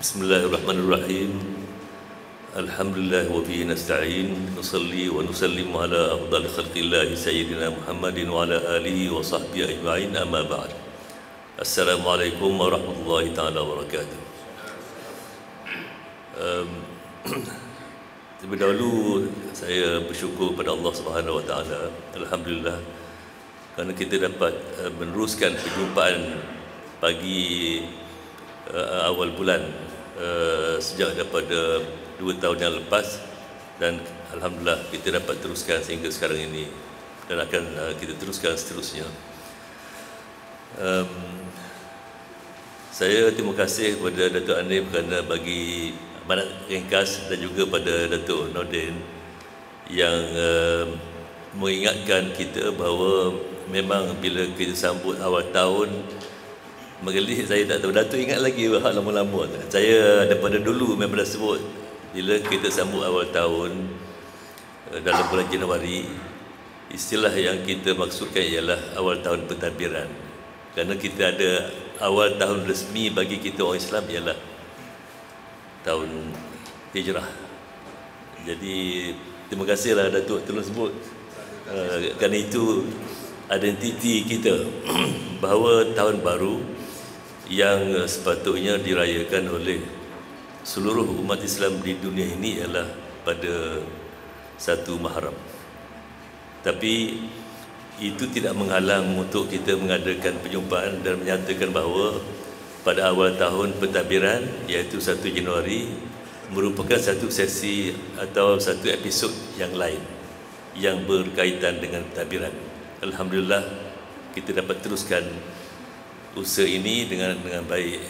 Bismillahirrahmanirrahim. Alhamdulillah wa bihi nasta'in. Nusalli wa nusallim ala afdali khalqillah sayyidina Muhammadin wa ala alihi wa sahbihi ajma'in, amma ba'd. Assalamualaikum warahmatullahi taala wabarakatuh. Terlebih dahulu saya bersyukur pada Allah Subhanahu wa taala. Alhamdulillah kerana kita dapat meneruskan perjumpaan pagi awal bulan sejak daripada 2 tahun yang lepas, dan alhamdulillah kita dapat teruskan sehingga sekarang ini dan akan kita teruskan seterusnya. Saya terima kasih kepada Datuk Anif kerana bagi amanat ringkas, dan juga pada Datuk Nordin yang mengingatkan kita bahawa memang bila kita sambut awal tahun, mengelik saya tak tahu, Datuk ingat lagi hak lama-lama. Saya daripada dulu memang dah sebut, bila kita sambut awal tahun dalam bulan Januari, istilah yang kita maksudkan ialah awal tahun pentadbiran. Kerana kita ada awal tahun resmi bagi kita orang Islam ialah tahun Hijrah. Jadi terima kasihlah Datuk tolong sebut, kerana itu identiti kita bahawa tahun baru yang sepatutnya dirayakan oleh seluruh umat Islam di dunia ini ialah pada 1 Muharram. Tapi itu tidak menghalang untuk kita mengadakan perjumpaan dan menyatakan bahawa pada awal tahun pentadbiran, iaitu 1 Januari, merupakan satu sesi atau satu episod yang lain yang berkaitan dengan pentadbiran. Alhamdulillah kita dapat teruskan usaha ini dengan baik.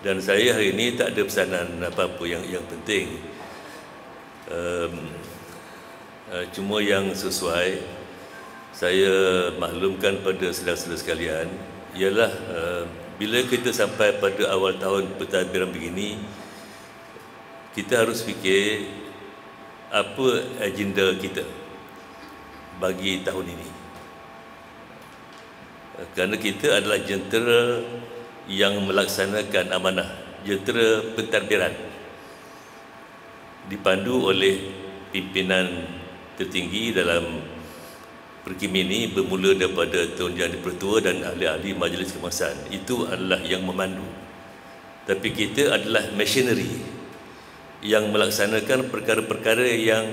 Dan saya hari ini tak ada pesanan apa-apa yang penting. Cuma yang sesuai saya maklumkan pada saudara-saudara sekalian ialah bila kita sampai pada awal tahun pentadbiran begini, kita harus fikir apa agenda kita bagi tahun ini. Kerana kita adalah jentera yang melaksanakan amanah, jentera pentadbiran, dipandu oleh pimpinan tertinggi dalam perkim ini, bermula daripada Tuan Yang Dipertua dan ahli-ahli Majlis Kebangsaan. Itu adalah yang memandu. Tapi kita adalah machinery yang melaksanakan perkara-perkara yang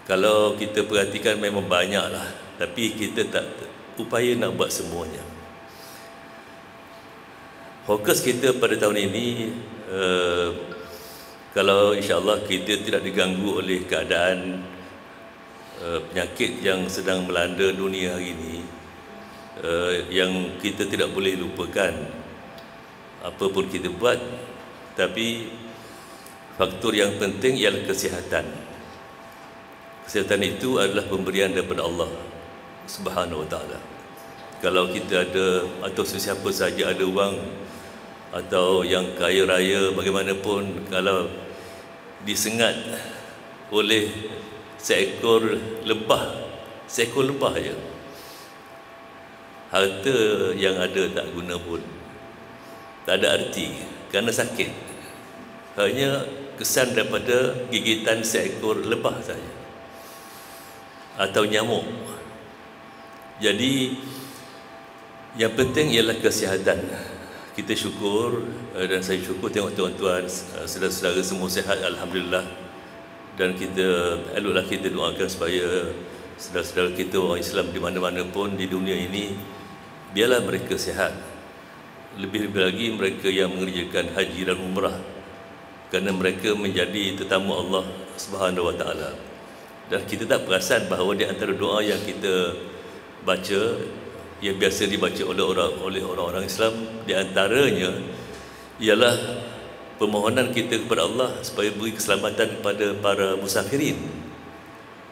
kalau kita perhatikan memang banyaklah, tapi kita tak upaya nak buat semuanya. Fokus kita pada tahun ini, kalau insya-Allah kita tidak diganggu oleh keadaan penyakit yang sedang melanda dunia hari ini, yang kita tidak boleh lupakan apa pun kita buat, tapi faktor yang penting ialah kesihatan. Kesihatan itu adalah pemberian daripada Allah Subhanahu wa taala. Kalau kita ada, atau sesiapa saja ada wang atau yang kaya raya bagaimanapun, kalau disengat oleh seekor lebah je, harta yang ada tak guna pun, tak ada arti, kerana sakit. Hanya kesan daripada gigitan seekor lebah saja atau nyamuk. Jadi yang penting ialah kesihatan. Kita syukur, dan saya syukur tengok tuan-tuan, saudara-saudara semua sihat, alhamdulillah. Dan kita eloklah kita doakan supaya saudara-saudara kita orang Islam di mana-mana pun di dunia ini, biarlah mereka sihat. Lebih-lebih lagi mereka yang mengerjakan haji dan umrah, kerana mereka menjadi tetamu Allah Subhanahu wa taala. Dan kita tak perasan bahawa di antara doa yang kita baca, yang biasa dibaca oleh orang-orang Islam, di antaranya ialah permohonan kita kepada Allah supaya beri keselamatan kepada para musafirin.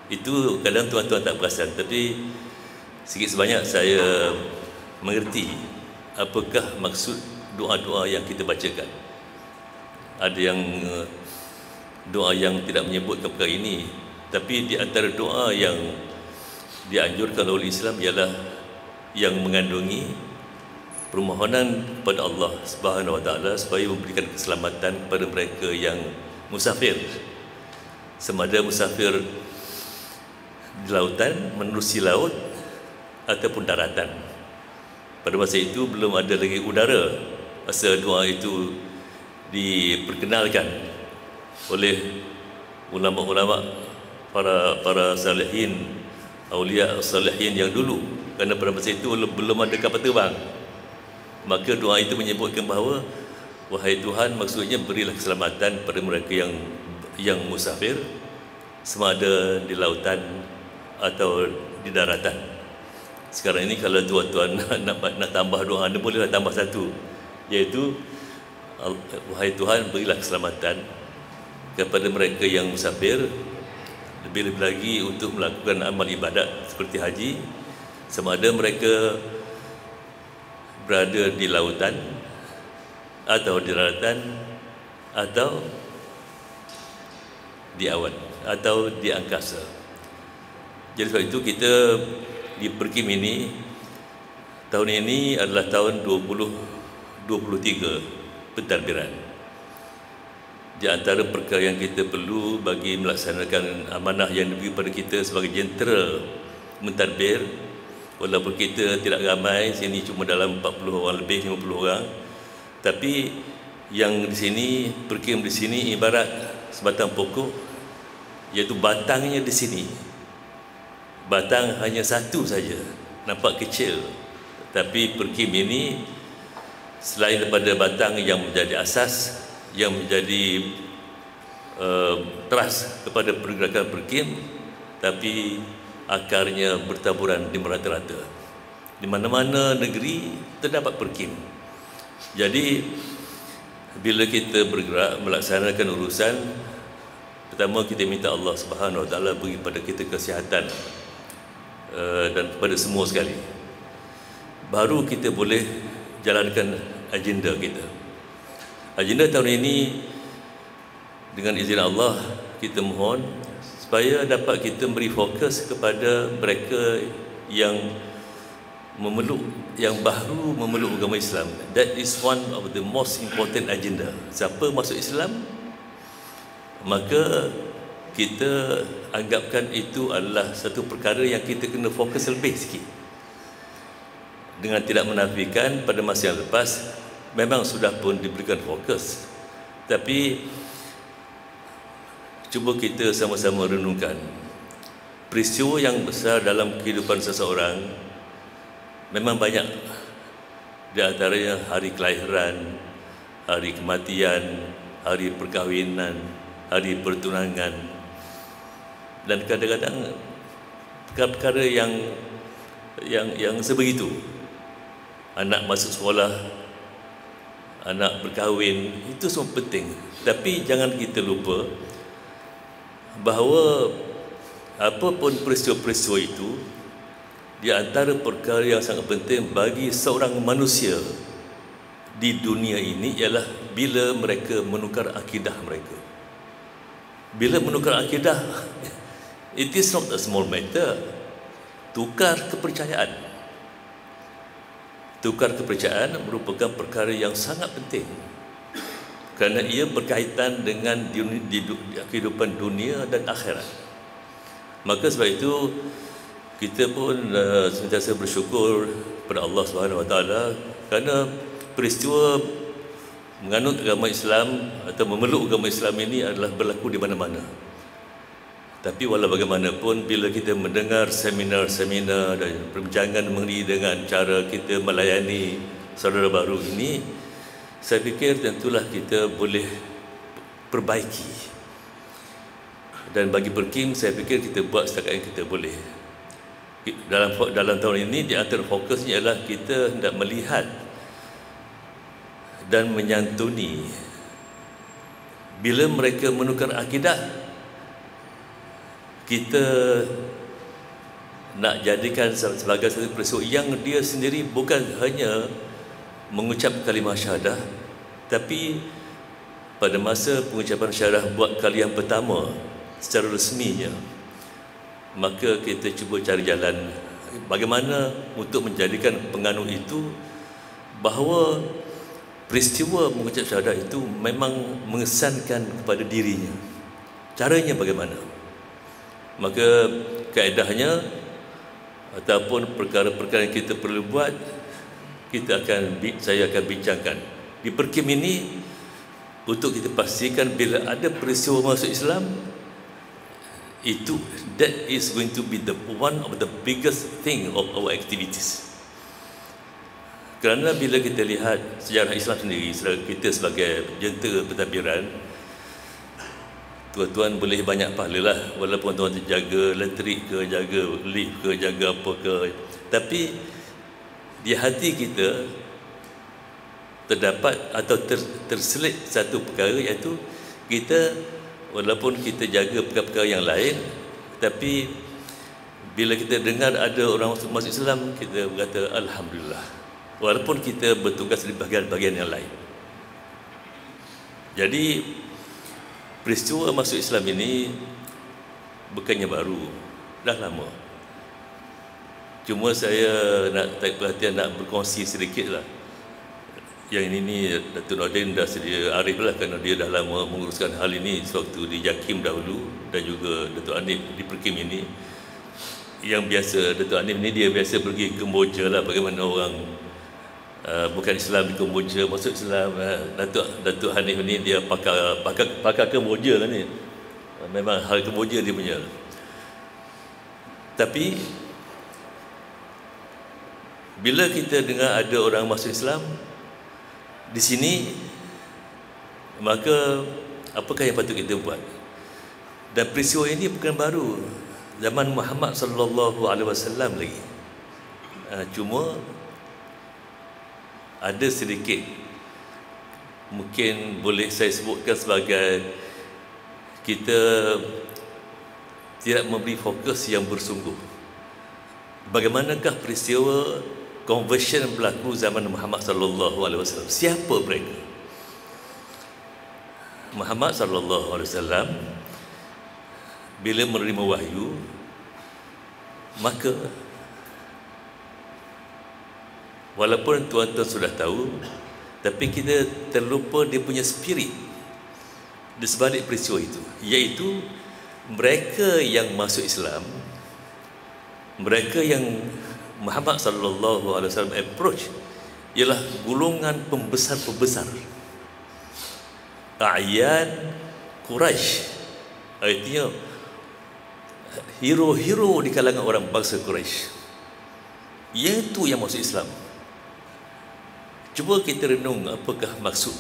Itu kadang tuan-tuan tak perasan, tapi sikit sebanyak saya mengerti apakah maksud doa-doa yang kita bacakan. Ada yang doa yang tidak menyebutkan perkara ini, tapi di antara doa yang dianjurkan oleh Islam ialah yang mengandungi permohonan kepada Allah Subhanahu wa taala supaya memberikan keselamatan kepada mereka yang musafir, sama ada musafir di lautan, menerusi laut ataupun daratan. Pada masa itu belum ada lagi udara, masa doa itu diperkenalkan oleh ulama-ulama, para salihin, aulia salihin yang dulu, kerana pada masa itu belum ada kapal terbang. Maka doa itu menyebutkan bahawa wahai Tuhan, maksudnya berilah keselamatan pada mereka yang musafir, sama ada di lautan atau di daratan. Sekarang ini kalau tuan-tuan nak tambah doa, anda bolehlah tambah satu, iaitu wahai Tuhan, berilah keselamatan kepada mereka yang musafir, lebih-lebih lagi untuk melakukan amal ibadat seperti haji, sama ada mereka berada di lautan atau di daratan atau di awan atau di angkasa. Jadi sebab itu kita di Perkim ini, tahun ini adalah tahun 2023 pentadbiran. Di antara perkara yang kita perlu bagi melaksanakan amanah yang diberi pada kita sebagai jentera mentadbir, walaupun kita tidak ramai, sini cuma dalam 40 orang lebih, 50 orang, tapi yang di sini, Perkim di sini ibarat sebatang pokok, iaitu batangnya di sini. Batang hanya satu saja, nampak kecil, tapi Perkim ini selain daripada batang yang menjadi asas, yang menjadi teras kepada pergerakan Perkim, tapi akarnya bertaburan di merata-rata. Di mana-mana negeri terdapat Perkim. Jadi bila kita bergerak melaksanakan urusan, pertama kita minta Allah Subhanahu wa taala beri pada kita kesihatan dan kepada semua sekali. Baru kita boleh jalankan agenda kita. Agenda tahun ini, dengan izin Allah, kita mohon supaya dapat kita beri fokus kepada mereka yang baru memeluk agama Islam. That is one of the most important agenda. Siapa masuk Islam, maka kita anggapkan itu adalah satu perkara yang kita kena fokus lebih sikit. Dengan tidak menafikan pada masa yang lepas memang sudah pun diberikan fokus, tapi cuba kita sama-sama renungkan peristiwa yang besar dalam kehidupan seseorang. Memang banyak, di antaranya hari kelahiran, hari kematian, hari perkahwinan, hari pertunangan, dan kadang-kadang perkara-perkara yang sebegitu. Anak masuk sekolah, anak berkahwin, itu semua penting. Tapi jangan kita lupa bahawa apapun peristiwa-peristiwa itu, di antara perkara yang sangat penting bagi seorang manusia di dunia ini ialah bila mereka menukar akidah mereka. Bila menukar akidah, it is not a small matter. Tukar kepercayaan. Tukar kepercayaan merupakan perkara yang sangat penting, kerana ia berkaitan dengan kehidupan dunia dan akhirat. Maka sebab itu kita pun sentiasa bersyukur kepada Allah Subhanahu wa taala kerana peristiwa menganut agama Islam atau memeluk agama Islam ini adalah berlaku di mana-mana. Tapi walau bagaimanapun, bila kita mendengar seminar-seminar dan perbincangan mengenai dengan cara kita melayani saudara baru ini, saya fikir tentulah kita boleh perbaiki. Dan bagi Perkim, saya fikir kita buat setakat yang kita boleh. Dalam tahun ini, di antara fokusnya adalah kita hendak melihat dan menyantuni bila mereka menukar akidah. Kita nak jadikan sebagai satu peristiwa yang dia sendiri bukan hanya mengucap kalimah syahadah, tapi pada masa pengucapan syahadah buat kali yang pertama secara resminya, maka kita cuba cari jalan bagaimana untuk menjadikan penganut itu bahawa peristiwa mengucap syahadat itu memang mengesankan kepada dirinya. Caranya bagaimana? Maka kaedahnya ataupun perkara-perkara yang kita perlu buat, saya akan bincangkan di perkim ini untuk kita pastikan bila ada peristiwa masuk Islam itu, that is going to be the one of the biggest thing of our activities. Kerana bila kita lihat sejarah Islam sendiri, kita sebagai jentera pentadbiran, tuan-tuan boleh banyak pahala lah, walaupun tuan jaga elektrik ke, jaga lift ke, jaga apa ke, tapi di hati kita terdapat atau terselit satu perkara, iaitu kita walaupun kita jaga perkara-perkara yang lain, tapi bila kita dengar ada orang masuk Islam, kita berkata Alhamdulillah, walaupun kita bertugas di bahagian-bahagian yang lain. Jadi peristiwa masuk Islam ini bukannya baru, dah lama. Cuma saya nak tarik perhatian, nak berkongsi sedikit lah. Yang ini Datuk Nordin dah sedia arif lah, kerana dia dah lama menguruskan hal ini sewaktu di JAKIM dahulu, dan juga Datuk Hanif di Perkim ini. Yang biasa Datuk Hanif ni dia biasa pergi ke Kemboja lah, bagaimana orang bukan Islam di Kemboja masuk Islam. Datuk Hanif ni dia pakar Kemboja lah ni, memang hal Kemboja dia punya. Tapi bila kita dengar ada orang masuk Islam di sini, maka apakah yang patut kita buat? Dan peristiwa ini bukan baru, zaman Muhammad sallallahu alaihi wasallam lagi. Cuma ada sedikit, mungkin boleh saya sebutkan sebagai kita tidak memberi fokus yang bersungguh. Bagaimanakah peristiwa conversion berlaku zaman Muhammad sallallahu alaihi wasallam? Siapa mereka? Muhammad sallallahu alaihi wasallam bila menerima wahyu, maka walaupun tuan-tuan sudah tahu, tapi kita terlupa dia punya spirit di sebalik peristiwa itu, iaitu mereka yang masuk Islam, mereka yang Muhammad sallallahu alaihi wasallam approach ialah golongan pembesar-pembesar A'yan Quraisy, artinya hero-hero di kalangan orang bangsa Quraisy, iaitu yang masuk Islam. Cuba kita renung apakah maksud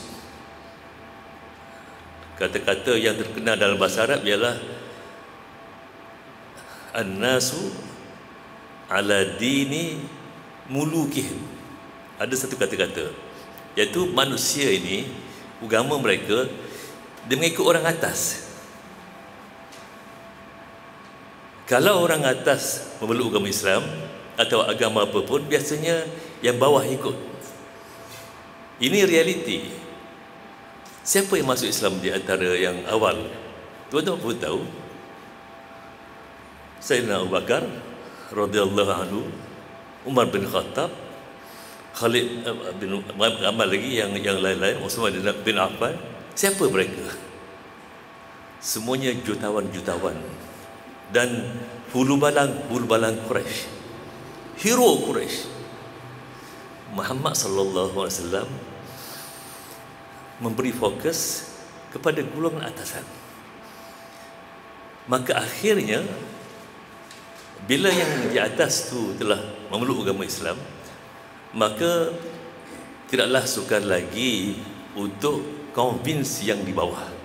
kata-kata yang terkenal dalam bahasa Arab ialah an-nasu ala dini mulukihim. Ada satu kata-kata, iaitu manusia ini, agama mereka, dia mengikut orang atas. Kalau orang atas memeluk agama Islam atau agama apapun, biasanya yang bawah ikut. Ini realiti. Siapa yang masuk Islam di antara yang awal? Tuan-tuan pun tahu, Sayyidina Abu Bakar radhiyallahu anhu, Umar bin Khattab, Khalid bin Amal lagi, yang lain-lain, Utsman bin Affan. Siapa mereka? Semuanya jutawan-jutawan dan hulu balang Quraisy, hero Quraisy. Muhammad sallallahu alaihi wasallam memberi fokus kepada golongan atasan. Maka akhirnya bila yang di atas tu telah memeluk agama Islam, maka tidaklah sukar lagi untuk convince yang di bawah.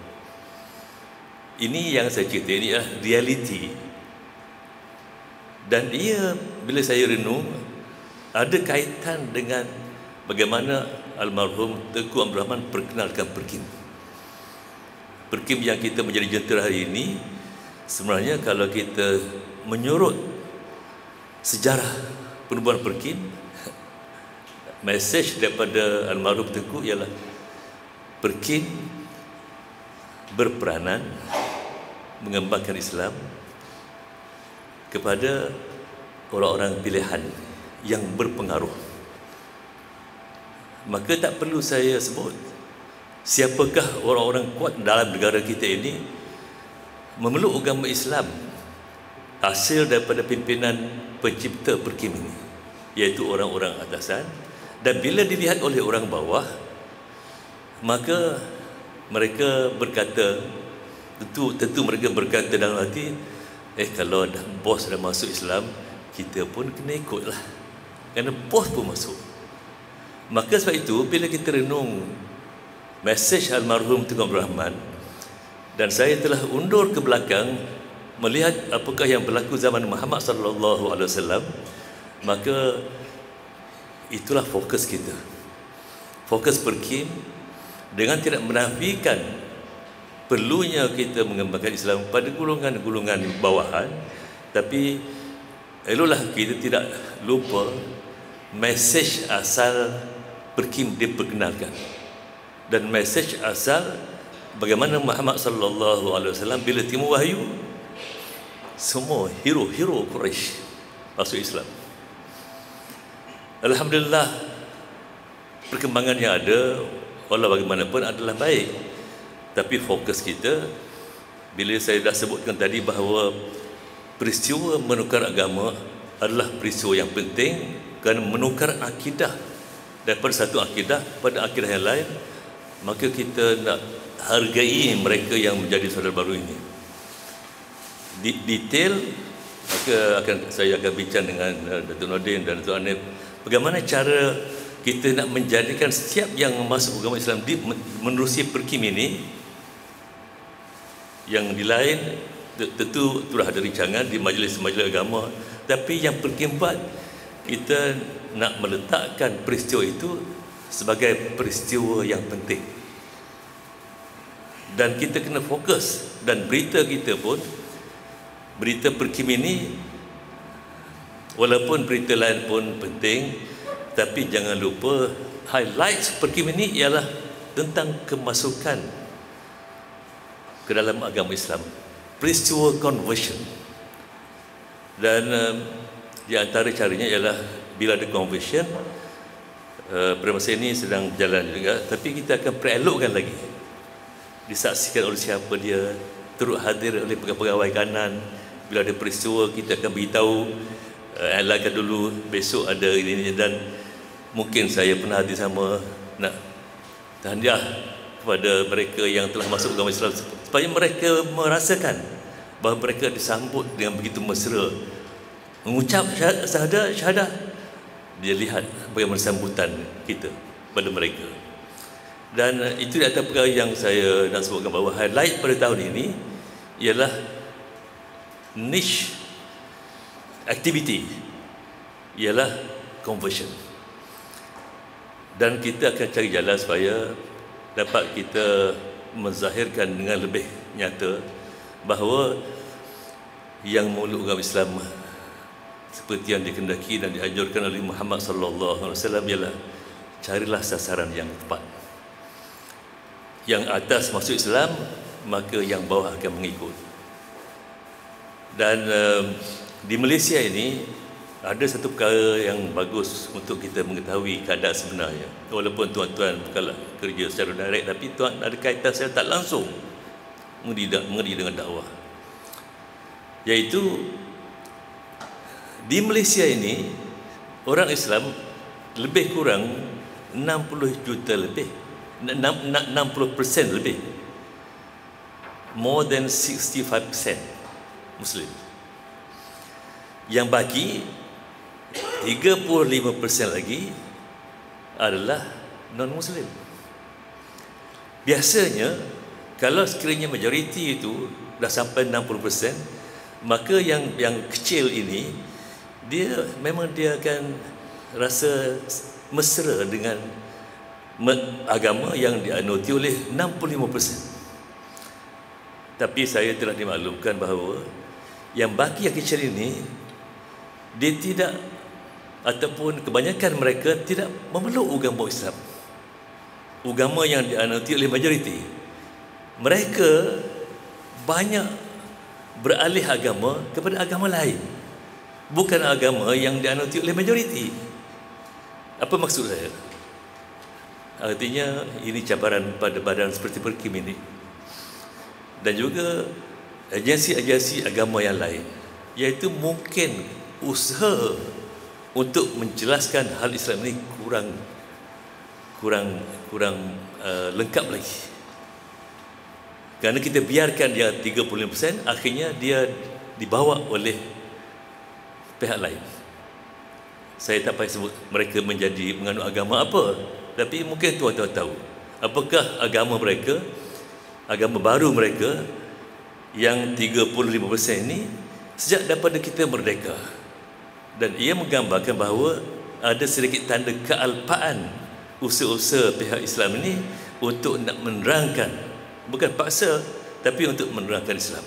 Ini yang saya cerita, ini adalah realiti. Dan ia, bila saya renung, ada kaitan dengan bagaimana almarhum Tengku Abdul Rahman perkenalkan Perkim. Perkim yang kita menjadi jentera hari ini, sebenarnya kalau kita menyurut sejarah penubuhan Perkim, mesej daripada almarhum Tengku ialah Perkim berperanan mengembangkan Islam kepada orang-orang pilihan yang berpengaruh. maka tak perlu saya sebut siapakah orang-orang kuat dalam negara kita ini memeluk agama Islam hasil daripada pimpinan pencipta Perkim ini, iaitu orang-orang atasan. Dan bila dilihat oleh orang bawah, maka mereka berkata, tentu mereka berkata dalam hati, kalau dah bos dah masuk Islam, kita pun kena ikutlah, kerana bos pun masuk. Maka sebab itu bila kita renung mesej almarhum Tengku Abdul Rahman, dan saya telah undur ke belakang melihat apakah yang berlaku zaman Muhammad sallallahu alaihi wasallam, maka itulah fokus kita. Fokus Perkim dengan tidak menafikan perlunya kita mengembangkan Islam pada golongan-golongan bawahan, tapi eloklah kita tidak lupa mesej asal Perkim diperkenalkan, dan mesej asal bagaimana Muhammad sallallahu alaihi wasallam bila timur wahyu, semua hero-hero Quraisy masuk Islam. Alhamdulillah, perkembangan yang ada walau bagaimanapun adalah baik. Tapi fokus kita, bila saya dah sebutkan tadi bahawa peristiwa menukar agama adalah peristiwa yang penting, kerana menukar akidah daripada satu akidah pada akidah yang lain, maka kita nak hargai mereka yang menjadi saudara baru ini. Detail, maka saya akan bincang dengan Datuk Nordin dan Datuk Anif bagaimana cara kita nak menjadikan setiap yang masuk agama Islam menerusi Perkim ini. Yang di lain tentu telah ada rancangan di majlis-majlis agama, tapi yang Perkim buat, kita nak meletakkan peristiwa itu sebagai peristiwa yang penting, dan kita kena fokus. Dan berita kita pun, berita Perkim ini, walaupun berita lain pun penting, tapi jangan lupa highlight Perkim ini ialah tentang kemasukan ke dalam agama Islam, peristiwa conversion. Dan di antara caranya ialah bila ada conversion, pada masa ini sedang berjalan juga, tapi kita akan perelokkan lagi, disaksikan oleh siapa dia, turut hadir oleh pegawai kanan. Bila ada peristiwa, kita akan beritahu, elakkan dulu, besok ada ini. Dan mungkin saya pernah hadir sama, nak tahniah kepada mereka yang telah masuk agama Islam, supaya mereka merasakan bahawa mereka disambut dengan begitu mesra, mengucap syahadah. Dia lihat bagaimana sambutan kita pada mereka. Dan itu di antara perkara yang saya nak sebutkan, bahawa highlight pada tahun ini ialah niche activity, ialah conversion. Dan kita akan cari jalan supaya dapat kita menzahirkan dengan lebih nyata bahawa yang memeluk agama Islam seperti yang dikehendaki dan dianjurkan oleh Muhammad sallallahu alaihi wasallam ialah carilah sasaran yang tepat. Yang atas masuk Islam, maka yang bawah akan mengikut. Dan di Malaysia ini ada satu perkara yang bagus untuk kita mengetahui keadaan sebenarnya. Walaupun tuan-tuan bukanlah kerja secara direct, tapi tuan ada kaitan secara tak langsung mengerti dengan dakwah. Iaitu di Malaysia ini orang Islam lebih kurang 60 juta lebih, 60% lebih, more than 65% Muslim. Yang bagi 35% lagi adalah non-Muslim. Biasanya kalau sekiranya majoriti itu dah sampai 60%, maka yang kecil ini dia memang dia akan rasa mesra dengan agama yang dianuti oleh 65%. Tapi saya telah dimaklumkan bahawa yang baki yang kecil ini, dia tidak, ataupun kebanyakan mereka tidak memeluk agama Islam, agama yang dianuti oleh majoriti. Mereka banyak beralih agama kepada agama lain, bukan agama yang dianuti oleh majoriti. Apa maksud saya? Artinya ini cabaran pada badan seperti Perkim ini, dan juga agensi-agensi agama yang lain, iaitu mungkin usaha untuk menjelaskan hal Islam ini kurang lengkap lagi. Kerana kita biarkan dia 35%, akhirnya dia dibawa oleh pihak lain. Saya tak payah sebut mereka menjadi menganut agama apa, tapi mungkin tuan-tuan tahu apakah agama mereka, agama baru mereka yang 35% ini sejak daripada kita merdeka. Dan ia menggambarkan bahawa ada sedikit tanda kealpaan usaha-usaha pihak Islam ini untuk nak menerangkan, bukan paksa, tapi untuk menerangkan Islam.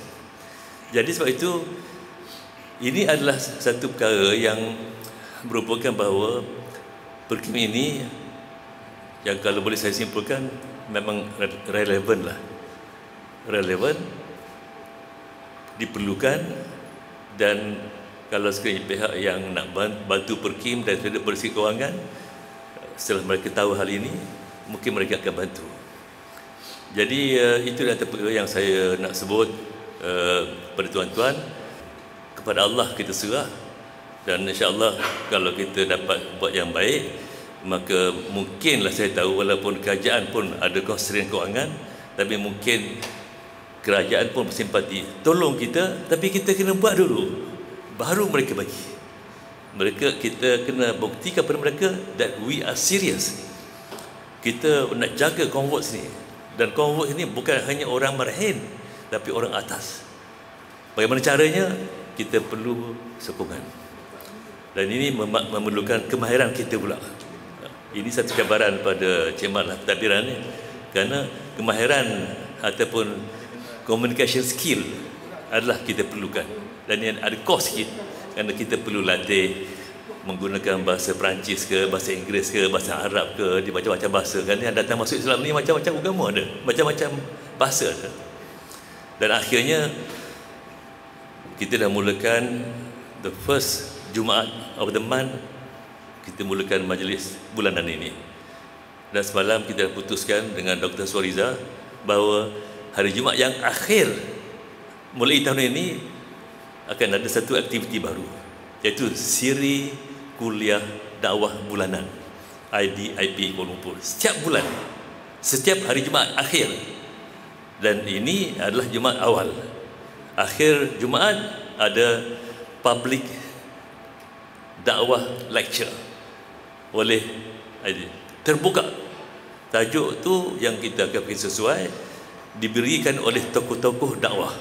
Jadi sebab itu, ini adalah satu perkara yang merupakan bahawa Perkim ini, yang kalau boleh saya simpulkan, memang relevan lah. Relevan, diperlukan, dan kalau sekiranya pihak yang nak bantu Perkim dan sudut bersih kewangan, setelah mereka tahu hal ini, mungkin mereka akan bantu. Jadi itu adalah perkara yang saya nak sebut pada tuan-tuan. Kepada Allah kita serah, dan insya-Allah kalau kita dapat buat yang baik, maka mungkinlah, saya tahu walaupun kerajaan pun ada constraint kewangan, tapi mungkin kerajaan pun bersimpati tolong kita, tapi kita kena buat dulu baru mereka bagi. Kita kena buktikan kepada mereka that we are serious. Kita nak jaga Converts ni, dan Converts ni bukan hanya orang marhain, tapi orang atas. Bagaimana caranya? Kita perlu sokongan, dan ini memerlukan kemahiran kita pula. Ini satu cabaran pada Cemat Pentadbiran ni, kerana kemahiran ataupun communication skill adalah kita perlukan, dan yang ada kos sikit, kerana kita perlu latih menggunakan bahasa Perancis ke, bahasa Inggeris ke, bahasa Arab ke, di macam-macam bahasa. Kan yang datang masuk Islam ni macam-macam agama ada, macam-macam bahasa ada. Dan akhirnya kita dah mulakan the first Jumaat of the month, kita mulakan majlis bulanan ini. Dan semalam kita dah putuskan dengan Dr. Suariza bahawa hari Jumaat yang akhir mulai tahun ini akan ada satu aktiviti baru, iaitu siri kuliah dakwah bulanan IDIP Kuala Lumpur setiap bulan, setiap hari Jumaat akhir. Dan ini adalah Jumaat awal. Akhir Jumaat ada public dakwah lecture oleh terbuka. Tajuk tu yang kita akan pergi sesuai, diberikan oleh tokoh-tokoh dakwah,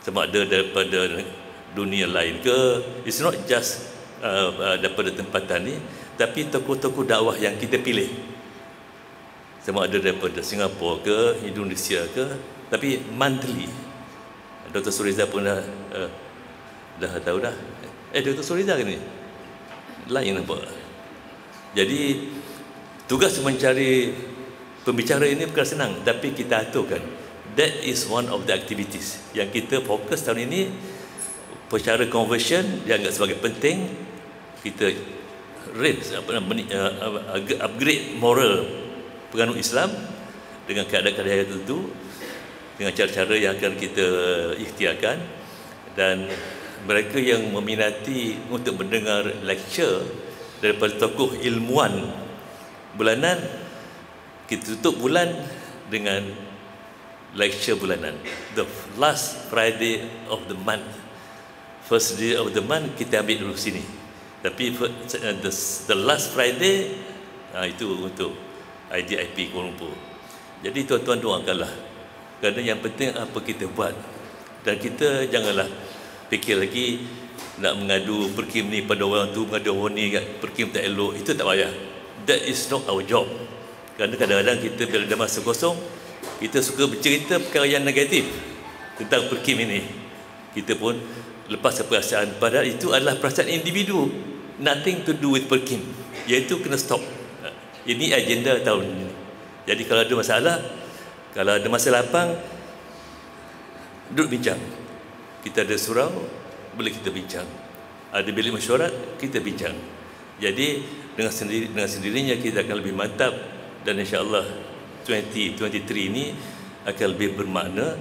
sama ada daripada dunia lain ke, it's not just daripada tempatan ni, tapi tokoh-tokoh dakwah yang kita pilih, sama ada daripada Singapura ke, Indonesia ke, tapi monthly. Dr. Suariza pun dah tahu dah. Dr. Suariza ke ni? Lain nampak. Jadi tugas mencari pembicara ini bukan senang, tapi kita aturkan. That is one of the activities yang kita fokus tahun ini. Perkara conversion dianggap sebagai penting. Kita raise, upgrade moral penganut Islam dengan keadaan-keadaan tertentu, dengan cara-cara yang akan kita ikhtiarkan. Dan mereka yang meminati untuk mendengar lecture daripada tokoh ilmuwan bulanan, kita tutup bulan dengan lecture bulanan, the last Friday of the month. First day of the month kita ambil dulu sini, tapi the last Friday itu untuk IDIP Kuala Lumpur. Jadi tuan-tuan doakanlah, kerana yang penting apa kita buat, dan kita janganlah fikir lagi nak mengadu Perkim ni pada orang tu, mengadu orang ni kat Perkim tak elok. Itu tak payah. That is not our job. Kerana kadang-kadang kita bila ada masa kosong, kita suka bercerita perkara yang negatif tentang Perkim ini. Kita pun lepas perasaan, padahal itu adalah perasaan individu, nothing to do with Perkim, iaitu kena stop. Ini agenda tahun ini. Jadi kalau ada masalah, kalau ada masa lapang, duduk bincang. Kita ada surau, boleh kita bincang. Ada bilik mesyuarat, kita bincang. Jadi dengan sendirinya kita akan lebih mantap dan insya-Allah 2023 ini akan lebih bermakna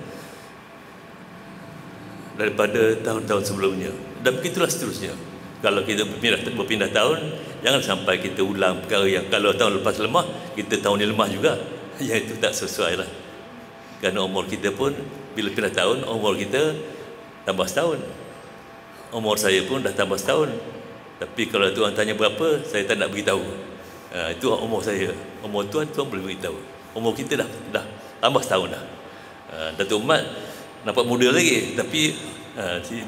daripada tahun-tahun sebelumnya, dan begitulah seterusnya. Kalau kita berpindah tahun, jangan sampai kita ulang perkara yang kalau tahun lepas lemah, kita tahun ini lemah juga. Yang itu tak sesuai lah. Kerana umur kita pun bila pindah tahun, umur kita tambah setahun. Umur saya pun dah tambah setahun. Tapi kalau Tuhan tanya berapa, saya tak nak beritahu. Itu umur saya. Umur Tuhan boleh beritahu. Umur kita dah tambah setahun dah. Datuk Mat nampak muda lagi, tapi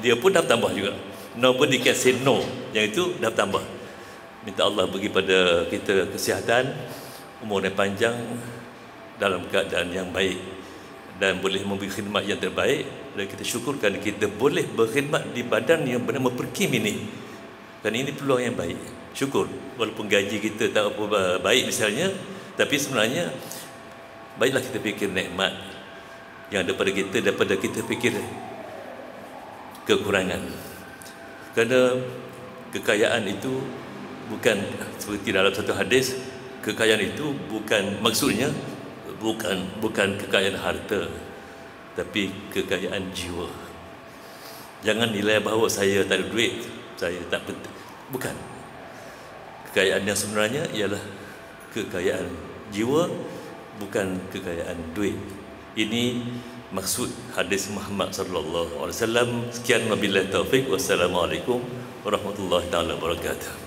dia pun dah tambah juga. Nobody can say no. Yang itu dah tambah. Minta Allah bagi pada kita kesihatan, umur yang panjang, dalam keadaan yang baik, dan boleh memberi khidmat yang terbaik. Dan kita syukurkan kita boleh berkhidmat di badan yang bernama Perkim ini. Dan ini peluang yang baik. Syukur. Walaupun gaji kita tak apa baik misalnya, tapi sebenarnya baiklah kita fikir nikmat yang ada pada kita daripada kita fikir kekurangan. Kerana kekayaan itu bukan seperti dalam satu hadis, kekayaan itu bukan maksudnya bukan kekayaan harta, tapi kekayaan jiwa. Jangan nilai bahawa saya tak ada duit, saya tak penting. Bukan. Kekayaan yang sebenarnya ialah kekayaan jiwa, bukan kekayaan duit. Ini maksud hadis Muhammad sallallahu alaihi wasallam. Sekian wabillahi taufik. Wassalamualaikum warahmatullahi taala wabarakatuh.